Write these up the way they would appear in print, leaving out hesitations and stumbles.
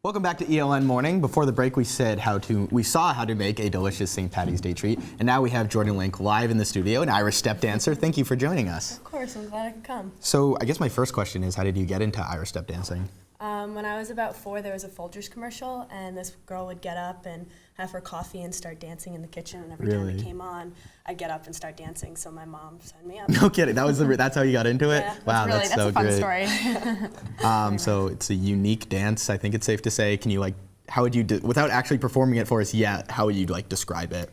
Welcome back to ELN Morning. Before the break, we saw how to make a delicious St. Patty's Day treat, and now we have Jordan Link live in the studio, an Irish step dancer. Thank you for joining us. Of course, I'm glad I could come. So I guess my first question is, how did you get into Irish step dancing? When I was about 4, there was a Folgers commercial, and this girl would get up and have her coffee and start dancing in the kitchen. And every time it came on, I'd get up and start dancing. So my mom signed me up. No kidding. That's how you got into it? Yeah. Wow, that's so a fun great. story. So it's a unique dance. I think it's safe to say. Can you how would you, without actually performing it for us yet, how would you describe it?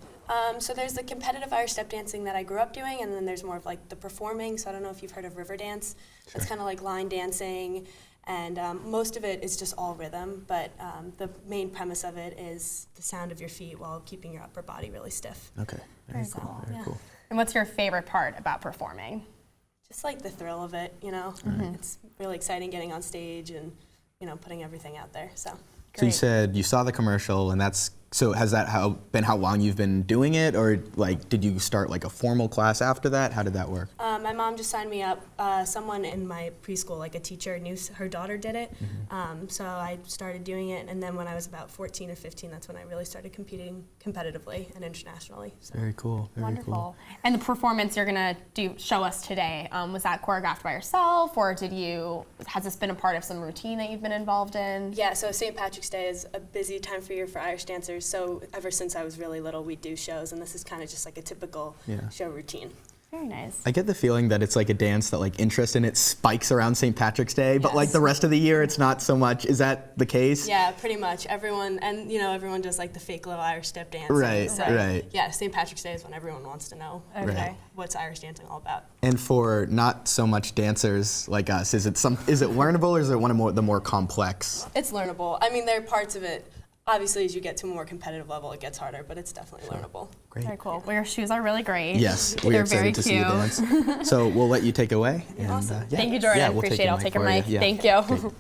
So there's the competitive Irish step dancing that I grew up doing, and then there's more of the performing. So I don't know if you've heard of river dance. Sure. That's kind of like line dancing. And most of it is just all rhythm, but the main premise of it is the sound of your feet while keeping your upper body really stiff. Okay, very cool, very cool. And what's your favorite part about performing? Just the thrill of it, you know. Mm-hmm. It's really exciting getting on stage and, putting everything out there, so. So you said you saw the commercial, and has that been how long you've been doing it, or did you start a formal class after that? How did that work? My mom just signed me up. Someone in my preschool, a teacher, knew her daughter did it, so I started doing it. And then when I was about 14 or 15, that's when I really started competing competitively and internationally. So. Very cool. Very Wonderful. Cool. And the performance you're gonna show us today, was that choreographed by yourself, or has this been a part of some routine that you've been involved in? Yeah. So St. Patrick's Day is a busy time for year for Irish dancers. So ever since I was really little, we do shows, and this is kind of just a typical show routine. Very nice. I get the feeling that it's a dance that interest in it spikes around St. Patrick's Day, but the rest of the year it's not so much. Is that the case? Yeah, pretty much. Everyone, and everyone does the fake little Irish step dance. Right, so, right. Yeah, St. Patrick's Day is when everyone wants to know what's Irish dancing all about. And for not so much dancers like us, is it learnable, or is it one of the more complex? It's learnable. I mean, there are parts of it. Obviously, as you get to a more competitive level, it gets harder, but it's definitely learnable. Great. Very cool. Well, your shoes are really great. Yes, we're excited to see you dance. So we'll let you take away. And, awesome. Thank you, Jordan. Yeah, we'll Appreciate it. I'll take your mic. Yeah. Thank you.